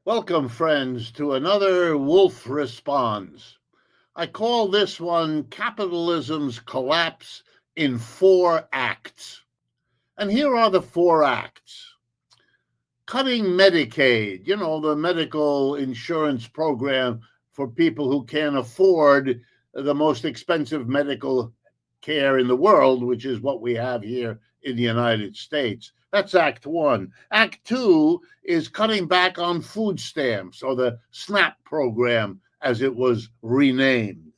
Welcome, friends, to another Wolff Responds. I call this one Capitalism's Collapse in 4 Acts. And here are the 4 acts. Cutting Medicaid, the medical insurance program for people who can't afford the most expensive medical care in the world, which is what we have here in the United States. That's Act One. Act Two is cutting back on food stamps, or the SNAP program, as it was renamed.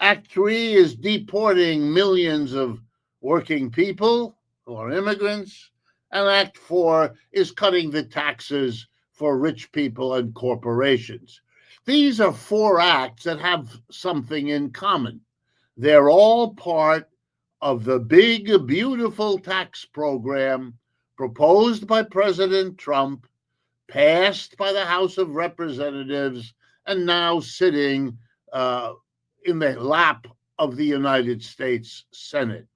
Act Three is deporting millions of working people who are immigrants. And Act Four is cutting the taxes for rich people and corporations. These are 4 acts that have something in common. They're all part of the big, beautiful tax program proposed by President Trump, passed by the House of Representatives, and now sitting in the lap of the United States Senate.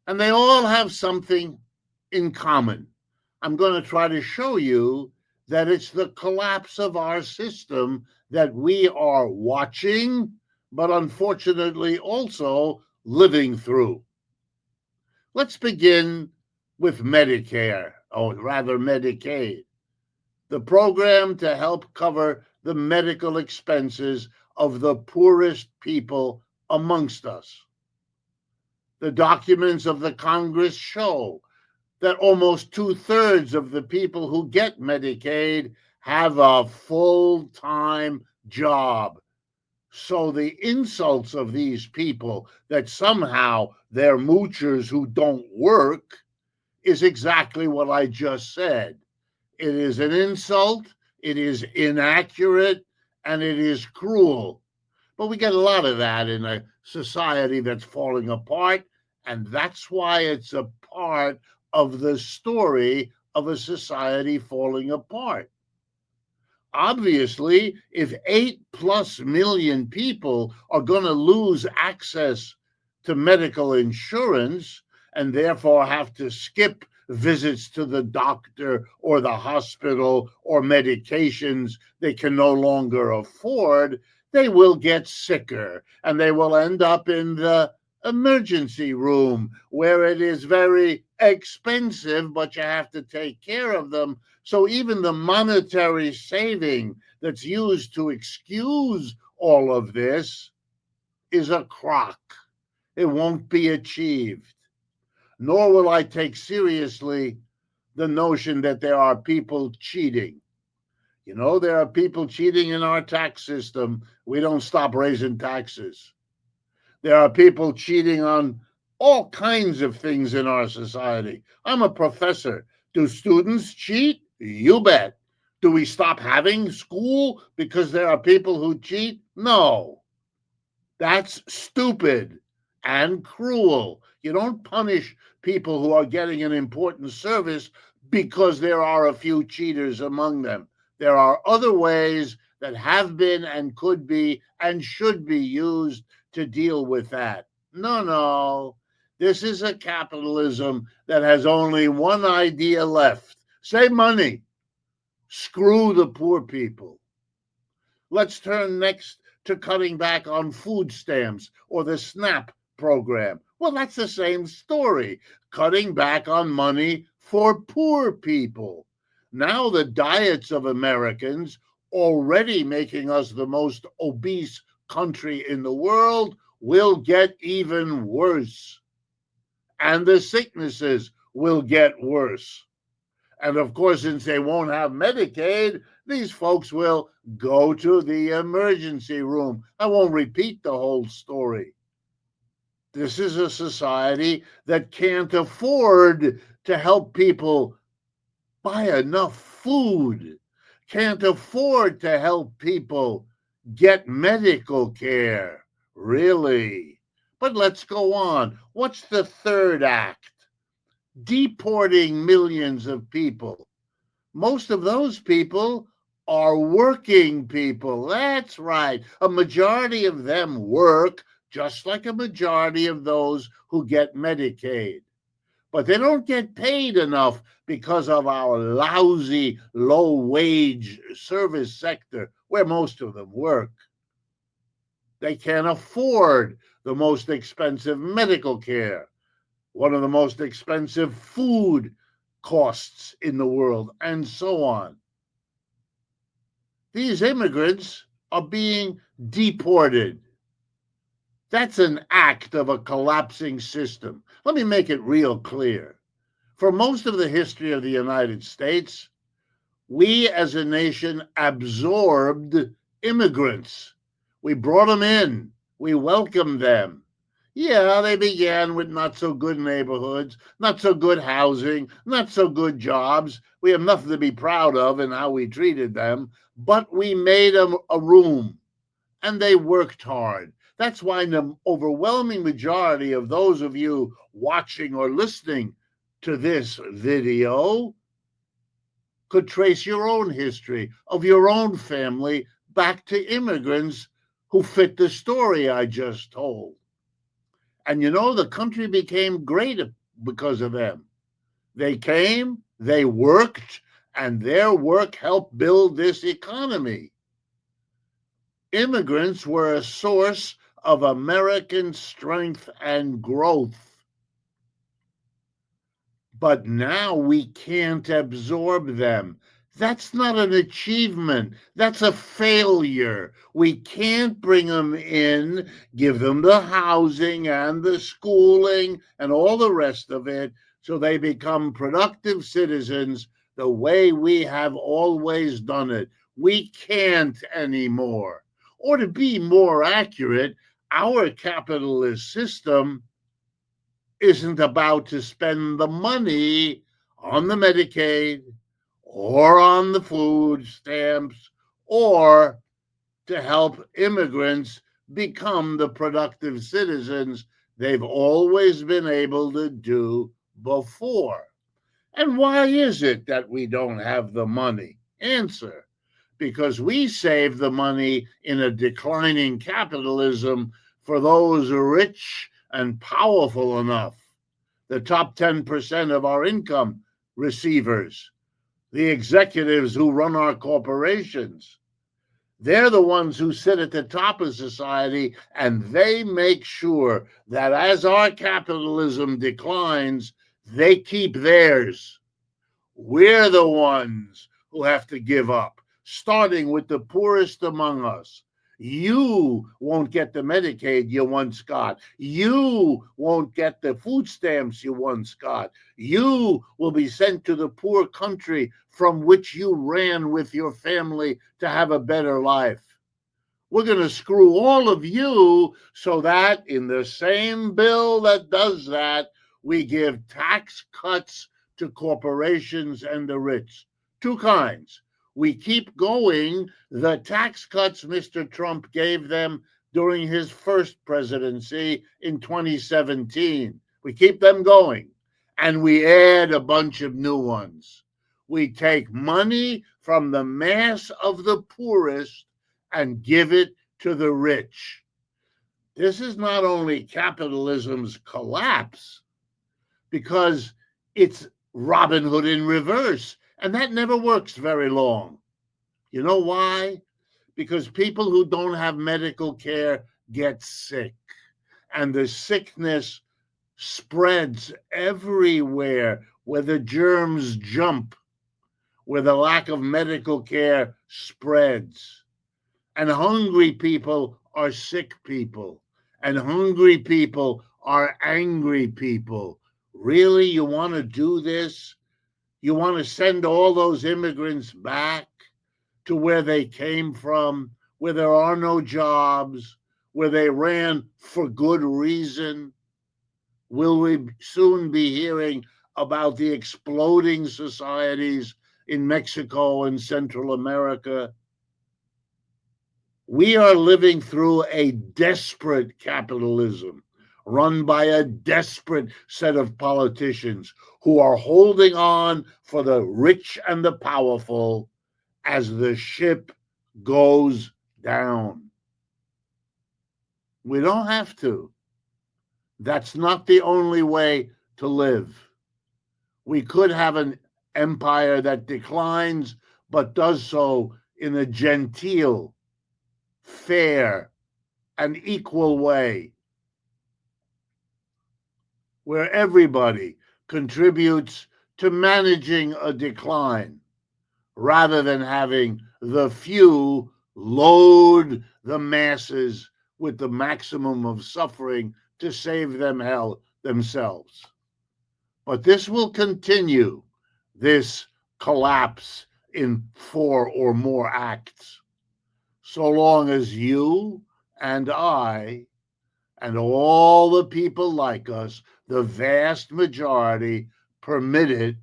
And they all have something in common. I'm going to try to show you that it's the collapse of our system that we are watching, but unfortunately also living through. Let's begin with Medicare, or rather Medicaid, the program to help cover the medical expenses of the poorest people amongst us. The documents of the Congress show that almost 2/3 of the people who get Medicaid have a full-time job. So the insults of these people that somehow they're moochers who don't work is exactly what I just said. It is an insult, it is inaccurate, and it is cruel. But we get a lot of that in a society that's falling apart, and that's why it's a part of the story of a society falling apart. Obviously, if 8+ million people are going to lose access to medical insurance and therefore have to skip visits to the doctor or the hospital or medications they can no longer afford, they will get sicker and they will end up in the emergency room where it is very expensive, but you have to take care of them. So even the monetary saving that's used to excuse all of this is a crock. It won't be achieved. Nor will I take seriously the notion that there are people cheating. There are people cheating in our tax system. We don't stop raising taxes. There are people cheating on all kinds of things in our society. I'm a professor. Do students cheat? You bet. Do we stop having school because there are people who cheat? No. That's stupid and cruel. You don't punish people who are getting an important service because there are a few cheaters among them. There are other ways that have been and could be and should be used to deal with that. No. This is a capitalism that has only one idea left. Save money. Screw the poor people. Let's turn next to cutting back on food stamps or the SNAP program. Well, that's the same story. Cutting back on money for poor people. Now the diets of Americans, already making us the most obese country in the world, will get even worse. And the sicknesses will get worse. And of course, since they won't have Medicaid, these folks will go to the emergency room. I won't repeat the whole story. This is a society that can't afford to help people buy enough food, can't afford to help people get medical care. Really? But let's go on. What's the 3rd act? Deporting millions of people. Most of those people are working people. That's right. A majority of them work, just like a majority of those who get Medicaid. but they don't get paid enough because of our lousy, low-wage service sector where most of them work. They can't afford the most expensive medical care, one of the most expensive food costs in the world, and so on. These immigrants are being deported. That's an act of a collapsing system. Let me make it real clear. For most of the history of the United States, we as a nation absorbed immigrants. We brought them in. We welcomed them. Yeah, they began with not so good neighborhoods, not so good housing, not so good jobs. We have nothing to be proud of in how we treated them, but we made them a room and they worked hard. That's why the overwhelming majority of those of you watching or listening to this video could trace your own history of your own family back to immigrants who fit the story I just told. And you know, the country became great because of them. They came, they worked, and their work helped build this economy. Immigrants were a source of American strength and growth. But now we can't absorb them. That's not an achievement. That's a failure. We can't bring them in, give them the housing and the schooling and all the rest of it so they become productive citizens the way we have always done it. We can't anymore. Or to be more accurate, our capitalist system isn't about to spend the money on the Medicaid or on the food stamps or to help immigrants become the productive citizens they've always been able to do before. And why is it that we don't have the money? Answer: because we save the money in a declining capitalism for those rich and powerful enough, the top 10% of our income receivers, the executives who run our corporations. They're the ones who sit at the top of society, and they make sure that as our capitalism declines, they keep theirs. We're the ones who have to give up, starting with the poorest among us. You won't get the Medicaid you once got. You won't get the food stamps you once got. You will be sent to the poor country from which you ran with your family to have a better life. We're going to screw all of you so that in the same bill that does that, we give tax cuts to corporations and the rich. Two kinds. We keep going the tax cuts Mr. Trump gave them during his first presidency in 2017. We keep them going, and we add a bunch of new ones. We take money from the mass of the poorest and give it to the rich. This is not only capitalism's collapse, because it's Robin Hood in reverse, and that never works very long. You know why? Because people who don't have medical care get sick, and the sickness spreads everywhere where the germs jump, where the lack of medical care spreads. And hungry people are sick people, and hungry people are angry people. Really, you want to do this? You want to send all those immigrants back to where they came from, where there are no jobs, where they ran for good reason? Will we soon be hearing about the exploding societies in Mexico and Central America? We are living through a desperate capitalism run by a desperate set of politicians who are holding on for the rich and the powerful as the ship goes down. We don't have to. That's not the only way to live. We could have an empire that declines, but does so in a genteel, fair, and equal way, where everybody contributes to managing a decline, rather than having the few load the masses with the maximum of suffering to save them themselves. But this will continue, this collapse in 4 or more acts, so long as you and I and all the people like us, the vast majority, permit it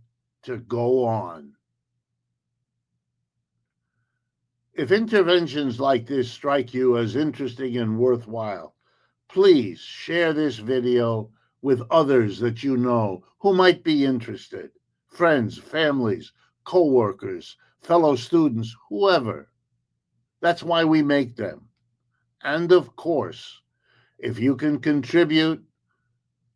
to go on. If interventions like this strike you as interesting and worthwhile, please share this video with others that you know who might be interested. Friends, families, co-workers, fellow students, whoever. That's why we make them. And of course, if you can contribute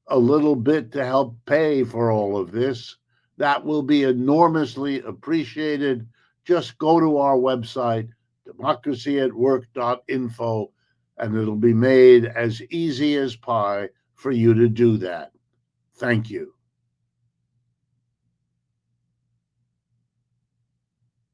a little bit to help pay for all of this, that will be enormously appreciated. Just go to our website, democracyatwork.info, and it'll be made as easy as pie for you to do that. Thank you.